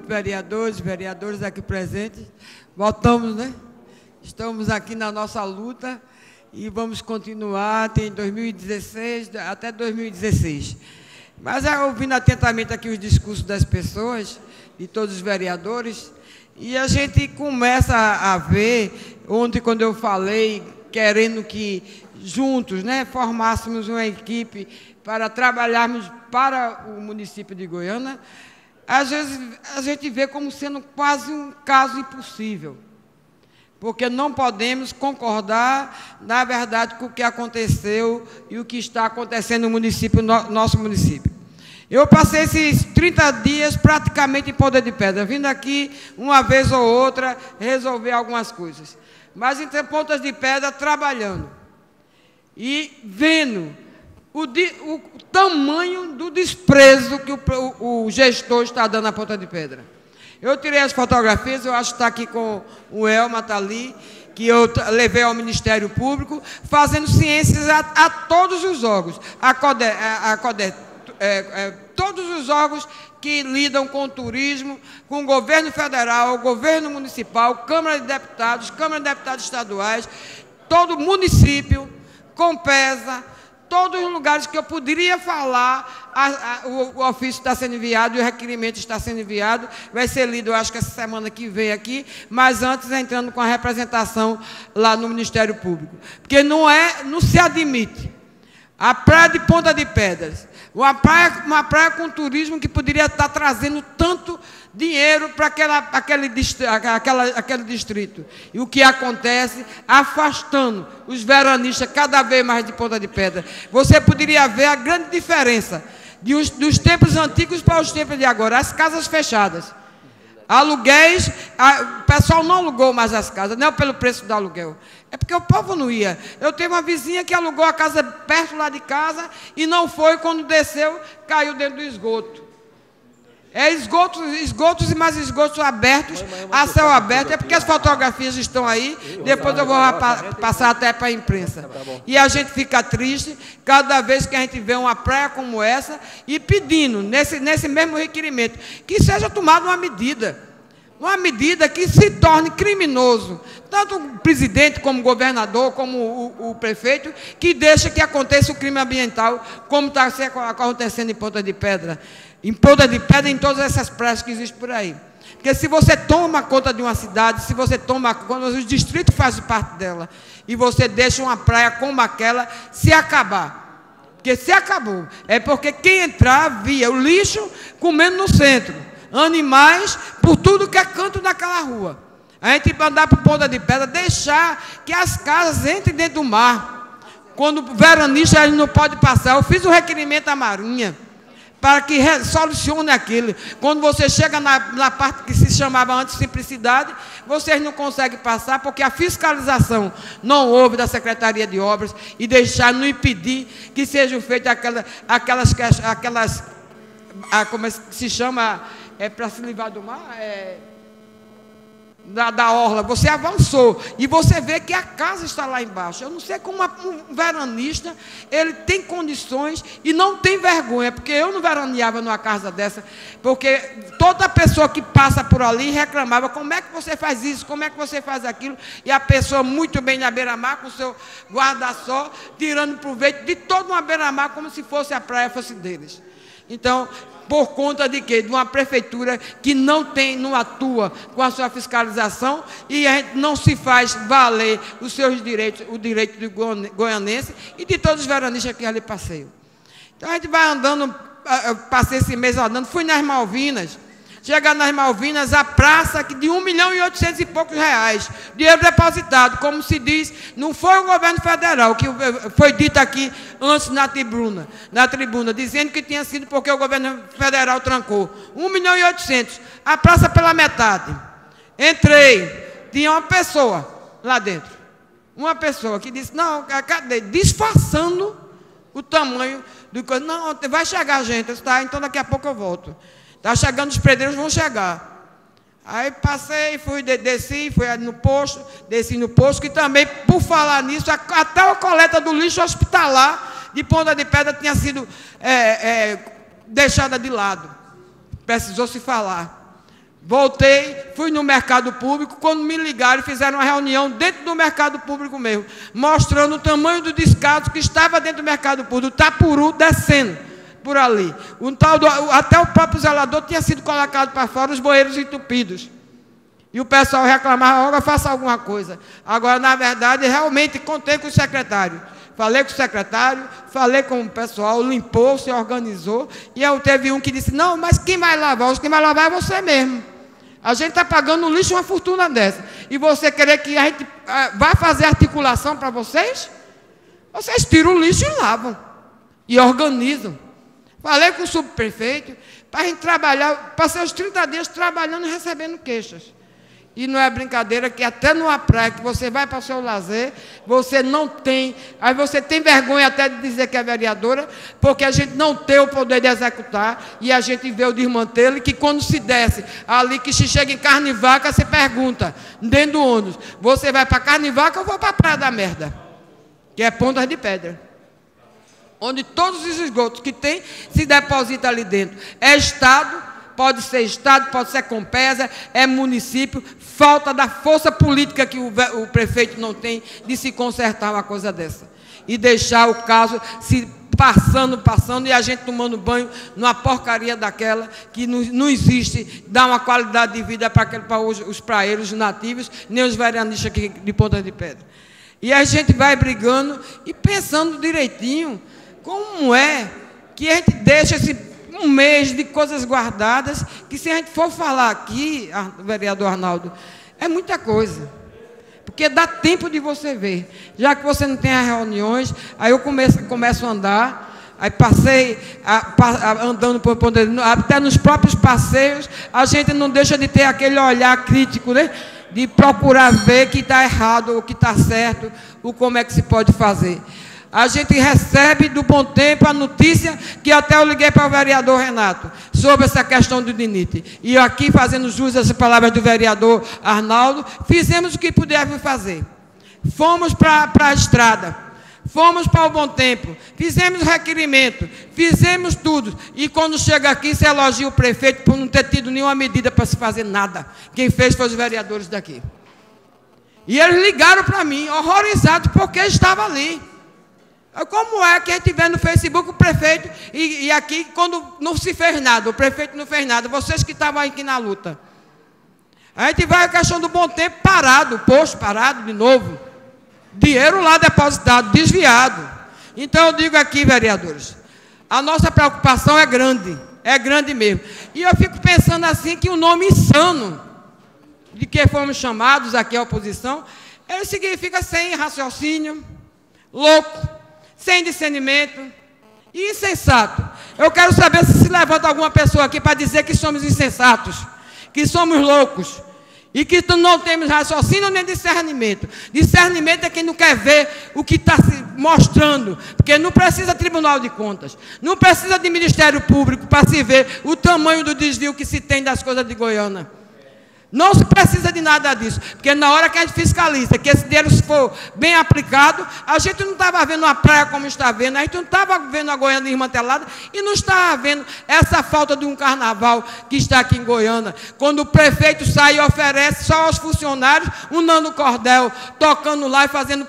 noite, vereadores aqui presentes. Voltamos, né? Estamos aqui na nossa luta e vamos continuar, tem 2016 até 2016. Mas ouvindo atentamente aqui os discursos das pessoas, de todos os vereadores, e a gente começa a ver, ontem quando eu falei, querendo que juntos, né, formássemos uma equipe para trabalharmos para o município de Goiânia, às vezes a gente vê como sendo quase um caso impossível, porque não podemos concordar, na verdade, com o que aconteceu e o que está acontecendo no município, nosso município. Eu passei esses 30 dias praticamente em Ponta de Pedra, vindo aqui uma vez ou outra resolver algumas coisas, mas entre Pontas de Pedra trabalhando e vendo o tamanho do desprezo que o gestor está dando à Ponta de Pedra. Eu tirei as fotografias, eu acho que está aqui com o Elma, está ali, que eu levei ao Ministério Público, fazendo ciências a todos os órgãos, todos os órgãos que lidam com o turismo, com o governo federal, o governo municipal, Câmara de Deputados estaduais, todo município, Compesa, todos os lugares que eu poderia falar, o ofício está sendo enviado e o requerimento está sendo enviado, vai ser lido, eu acho que essa semana que vem aqui, mas antes entrando com a representação lá no Ministério Público. Porque não se admite a praia de Ponta de Pedras, uma praia com turismo que poderia estar trazendo tanto dinheiro para aquele distrito. E o que acontece? Afastando os veranistas cada vez mais de Ponta de Pedra. Você poderia ver a grande diferença dos tempos antigos para os tempos de agora. As casas fechadas. Aluguéis, o pessoal não alugou mais as casas, não pelo preço do aluguel. É porque o povo não ia. Eu tenho uma vizinha que alugou a casa perto lá de casa e não foi, quando desceu, caiu dentro do esgoto. É esgotos e mais esgotos abertos, a céu aberto. É porque as fotografias estão aí, depois eu vou passar até para a imprensa. E a gente fica triste cada vez que a gente vê uma praia como essa e pedindo, nesse mesmo requerimento, que seja tomada uma medida que se torne criminoso, tanto o presidente como o governador, como o prefeito, que deixa que aconteça o crime ambiental, como está acontecendo em Ponta de Pedra. Em Ponta de Pedra, em todas essas praias que existem por aí. Porque se você toma conta de uma cidade, se você toma conta, os distritos fazem parte dela, e você deixa uma praia como aquela se acabar. Porque se acabou, é porque quem entrar via o lixo comendo no centro, animais por tudo que é canto daquela rua. A gente mandar para Ponta de Pedra, deixar que as casas entrem dentro do mar. Quando o veranista ele não pode passar, eu fiz o requerimento à Marinha, para que solucione aquilo. Quando você chega na parte que se chamava antes simplicidade, vocês não conseguem passar, porque a fiscalização não houve da Secretaria de Obras e não impedir que sejam feitas aquelas como é que se chama, para se livrar do mar, da orla. Você avançou e você vê que a casa está lá embaixo. Eu não sei como um veranista ele tem condições e não tem vergonha, porque eu não veraneava numa casa dessa, porque toda pessoa que passa por ali reclamava: como é que você faz isso, como é que você faz aquilo, e a pessoa muito bem na beira-mar, com o seu guarda-sol, tirando proveito de toda uma beira-mar, como se fosse a praia fosse deles. Então, por conta de quê? De uma prefeitura que não atua com a sua fiscalização e a gente não se faz valer os seus direitos, o direito do goianense e de todos os veranistas que ali passeiam. Então a gente vai andando, eu passei esse mês andando, fui nas Malvinas. Chegar nas Malvinas, a praça de 1.800.000 e poucos reais, dinheiro depositado, como se diz, não foi o governo federal, que foi dito aqui antes na tribuna, dizendo que tinha sido porque o governo federal trancou. 1.800.000, a praça pela metade. Entrei, tinha uma pessoa lá dentro, uma pessoa que disse: não, cadê? Disfarçando o tamanho do coisa. Não, vai chegar gente, tá? Então daqui a pouco eu volto. Está chegando, os pedreiros vão chegar. Aí passei, desci, fui no posto, desci no posto, que também, por falar nisso, até a coleta do lixo hospitalar de Ponta de Pedra tinha sido deixada de lado. Precisou se falar. Voltei, fui no mercado público, quando me ligaram, fizeram uma reunião dentro do mercado público mesmo, mostrando o tamanho do descaso que estava dentro do mercado público, do Tapuru descendo por ali. Até o próprio zelador tinha sido colocado para fora, os bueiros entupidos. E o pessoal reclamava, agora faça alguma coisa. Agora, na verdade, realmente contei com o secretário. Falei com o secretário, falei com o pessoal, limpou, se organizou. E aí teve um que disse, não, mas quem vai lavar? Quem vai lavar é você mesmo. A gente está pagando no lixo uma fortuna dessa. E você querer que a gente vá fazer articulação para vocês? Vocês tiram o lixo e lavam. E organizam. Falei com o subprefeito para a gente trabalhar, passei os 30 dias trabalhando e recebendo queixas. E não é brincadeira que até numa praia que você vai para o seu lazer, você não tem, aí você tem vergonha até de dizer que é vereadora, porque a gente não tem o poder de executar, e a gente vê o desmantelo, e que quando se desce ali, que se chega em carne e vaca, você pergunta, dentro do ônibus, você vai para carne e vaca ou vou para a Praia da Merda? Que é Pontas de Pedra. Onde todos os esgotos que tem, se deposita ali dentro. É Estado, pode ser Compesa, é município, falta da força política que o prefeito não tem de se consertar uma coisa dessa. E deixar o caso se passando, e a gente tomando banho numa porcaria daquela que não existe, dá uma qualidade de vida para os praeiros nativos, nem os veranistas aqui de Ponta de Pedra. E a gente vai brigando e pensando direitinho como é que a gente deixa um mês de coisas guardadas, que se a gente for falar aqui, vereador Arnaldo, é muita coisa. Porque dá tempo de você ver. Já que você não tem as reuniões, aí eu começo a andar, aí passei andando por Ponta, até nos próprios passeios, a gente não deixa de ter aquele olhar crítico, né? De procurar ver que está errado, o que está certo, o como é que se pode fazer. A gente recebe do Bom Tempo a notícia que até eu liguei para o vereador Renato sobre essa questão do DINIT. E aqui, fazendo jus às palavras do vereador Arnaldo, fizemos o que pudéssemos fazer. Fomos para a estrada, fomos para o Bom Tempo, fizemos requerimento, fizemos tudo. E quando chega aqui, se elogia o prefeito por não ter tido nenhuma medida para se fazer nada. Quem fez foi os vereadores daqui. E eles ligaram para mim, horrorizados, porque estava ali. Como é que a gente vê no Facebook o prefeito, e aqui, quando não se fez nada, o prefeito não fez nada, vocês que estavam aqui na luta. A gente vai a questão do Bom Tempo parado, posto parado de novo. Dinheiro lá depositado, desviado. Então eu digo aqui, vereadores, a nossa preocupação é grande mesmo. E eu fico pensando assim, que o nome insano, de que fomos chamados aqui à oposição, ele significa sem raciocínio, louco, sem discernimento e insensato. Eu quero saber se levanta alguma pessoa aqui para dizer que somos insensatos, que somos loucos, e que não temos raciocínio nem discernimento. Discernimento é quem não quer ver o que está se mostrando, porque não precisa de Tribunal de Contas, não precisa de Ministério Público para se ver o tamanho do desvio que se tem das coisas de Goiânia. Não se precisa de nada disso, porque na hora que a gente fiscaliza, que esse dinheiro se for bem aplicado, a gente não estava vendo a praia como está vendo, a gente não estava vendo a Goiânia desmantelada e não estava vendo essa falta de um carnaval que está aqui em Goiânia. Quando o prefeito sai e oferece só aos funcionários um Nano Cordel, tocando lá e fazendo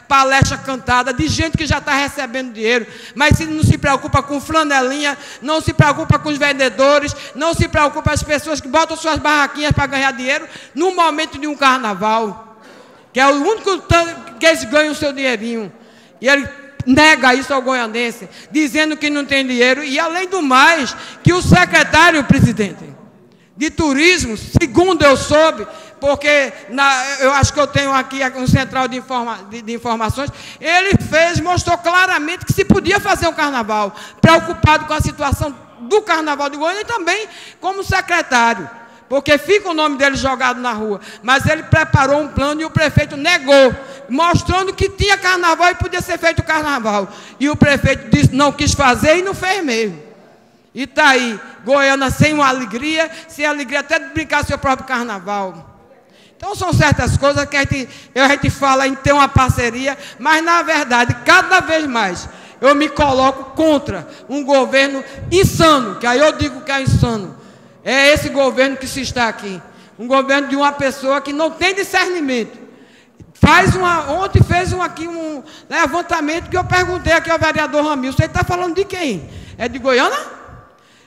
palestra cantada de gente que já está recebendo dinheiro, mas se não se preocupa com flanelinha, não se preocupa com os vendedores, não se preocupa com as pessoas que botam suas barraquinhas para ganhar dinheiro no momento de um carnaval, que é o único tanto que eles ganham o seu dinheirinho. E ele nega isso ao goianense, dizendo que não tem dinheiro. E além do mais, que o secretário, presidente, de turismo, segundo eu soube, porque eu acho que eu tenho aqui um central de informações, ele mostrou claramente que se podia fazer um carnaval, preocupado com a situação do carnaval de Goiânia e também como secretário, porque fica o nome dele jogado na rua. Mas ele preparou um plano e o prefeito negou, mostrando que tinha carnaval e podia ser feito carnaval. E o prefeito disse, não quis fazer e não fez mesmo. E está aí, Goiânia sem uma alegria, sem alegria até de brincar seu próprio carnaval. Então são certas coisas que a gente fala em ter uma parceria, mas na verdade, cada vez mais, eu me coloco contra um governo insano, que aí eu digo que é insano. É esse governo que se está aqui. Um governo de uma pessoa que não tem discernimento. Ontem fez um levantamento que eu perguntei aqui ao vereador Ramil, você está falando de quem? É de Goiânia?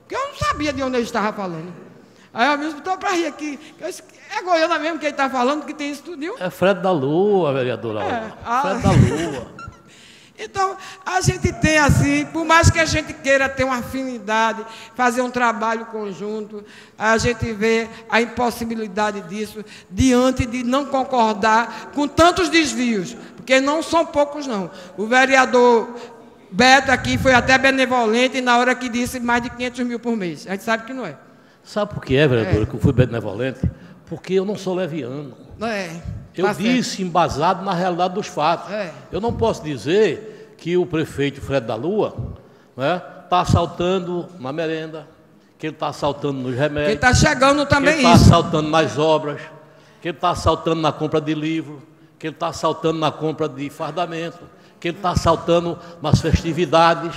Porque eu não sabia de onde ele estava falando. Aí eu me botou para rir aqui. É Goiânia mesmo que ele está falando, que tem isso tudo? É Fred da Lua, vereadora. Fred da Lua. Então, a gente tem assim, por mais que a gente queira ter uma afinidade, fazer um trabalho conjunto, a gente vê a impossibilidade disso, diante de não concordar com tantos desvios, porque não são poucos não. O vereador Beto aqui foi até benevolente na hora que disse mais de 500 mil por mês. A gente sabe que não é. Sabe por que vereadora, que eu fui benevolente? Porque eu não sou leviano. Eu disse embasado na realidade dos fatos. Eu não posso dizer que o prefeito Fred da Lua está assaltando na merenda, que ele está assaltando nos remédios. Que está chegando também isso. Que ele está assaltando nas obras, que ele está assaltando na compra de livro, que ele está assaltando na compra de fardamento, que ele está assaltando nas festividades,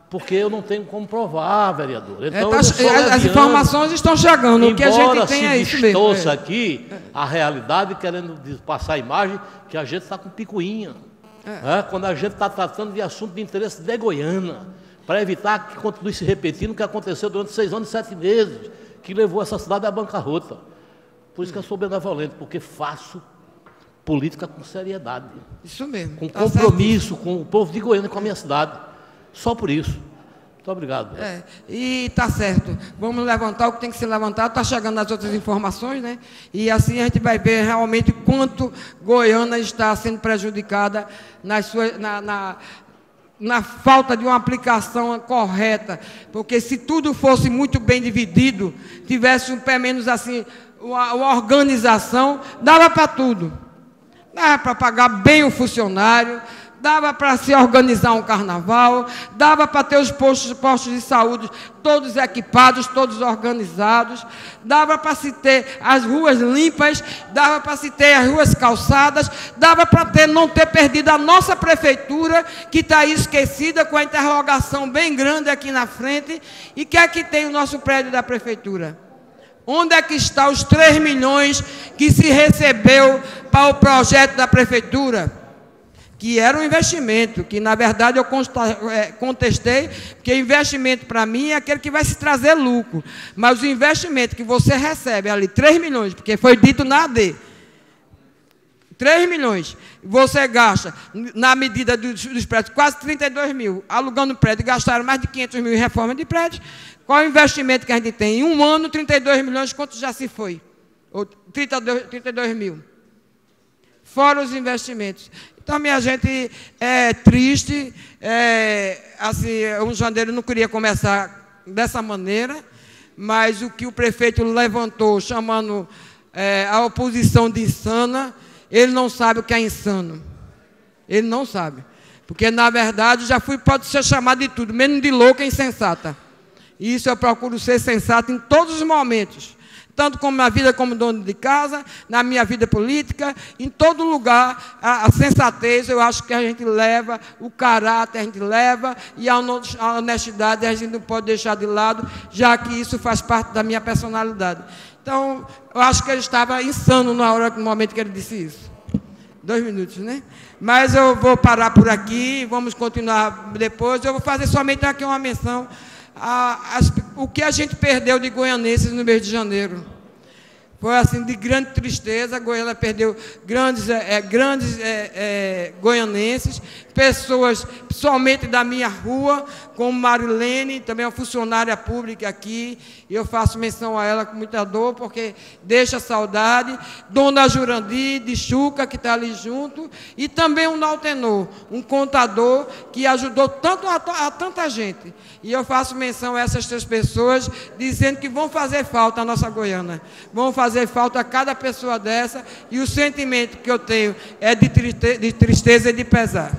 porque eu não tenho como provar, vereador. Então, as informações estão chegando, o que a gente tem é isso mesmo. Embora se distorça aqui a realidade, querendo passar a imagem que a gente está com picuinha. Quando a gente está tratando de assunto de interesse de Goiânia, para evitar que continue se repetindo o que aconteceu durante 6 anos e 7 meses, que levou essa cidade à bancarrota. Por isso que eu sou benevolente, porque faço política com seriedade. Isso mesmo. Com compromisso com o povo de Goiânia, com a minha cidade. Só por isso. Muito obrigado. E está certo. Vamos levantar o que tem que ser levantado. Está chegando as outras informações, né? E assim a gente vai ver realmente quanto Goiânia está sendo prejudicada na falta de uma aplicação correta. Porque se tudo fosse muito bem dividido, tivesse pelo menos assim uma organização, dava para tudo. Dava para pagar bem o funcionário, dava para se organizar um carnaval, dava para ter os postos de saúde todos equipados, todos organizados, dava para se ter as ruas limpas, dava para se ter as ruas calçadas, dava para não ter perdido a nossa prefeitura, que está aí esquecida, com a interrogação bem grande aqui na frente. E que é que tem o nosso prédio da prefeitura? Onde é que estão os 3 milhões que se recebeu para o projeto da prefeitura? Que era um investimento, que na verdade eu contestei, porque investimento para mim é aquele que vai se trazer lucro. Mas o investimento que você recebe ali, 3 milhões, porque foi dito na AD, 3 milhões, você gasta, na medida dos prédios, quase 32 mil, alugando prédio, gastaram mais de 500 mil em reforma de prédios. Qual é o investimento que a gente tem? Em um ano, 32 milhões, quanto já se foi? 32 mil. Fora os investimentos. Então, minha gente, é triste, assim, um janeiro não queria começar dessa maneira, mas o que o prefeito levantou, chamando a oposição de insana, ele não sabe o que é insano. Ele não sabe. Porque, na verdade, pode ser chamado de tudo, menos de louca e insensata. E isso eu procuro ser sensato em todos os momentos. Tanto como na vida como dono de casa, na minha vida política, em todo lugar, a sensatez, eu acho que a gente leva, o caráter a gente leva, e a honestidade a gente não pode deixar de lado, já que isso faz parte da minha personalidade. Então, eu acho que ele estava insano no momento que ele disse isso. 2 minutos, né? Mas eu vou parar por aqui, vamos continuar depois. Eu vou fazer somente aqui uma menção o que a gente perdeu de goianenses no mês de janeiro. Foi assim, de grande tristeza. Goiânia perdeu grandes goianenses, pessoas, principalmente da minha rua, como Marilene, também uma funcionária pública aqui, e eu faço menção a ela com muita dor, porque deixa saudade. Dona Jurandir, de Chuca, que está ali junto, e também um Nautenor, um contador, que ajudou tanto a tanta gente. E eu faço menção a essas 3 pessoas, dizendo que vão fazer falta a nossa Goiânia, vão fazer falta a cada pessoa dessa, e o sentimento que eu tenho é de tristeza e de pesar.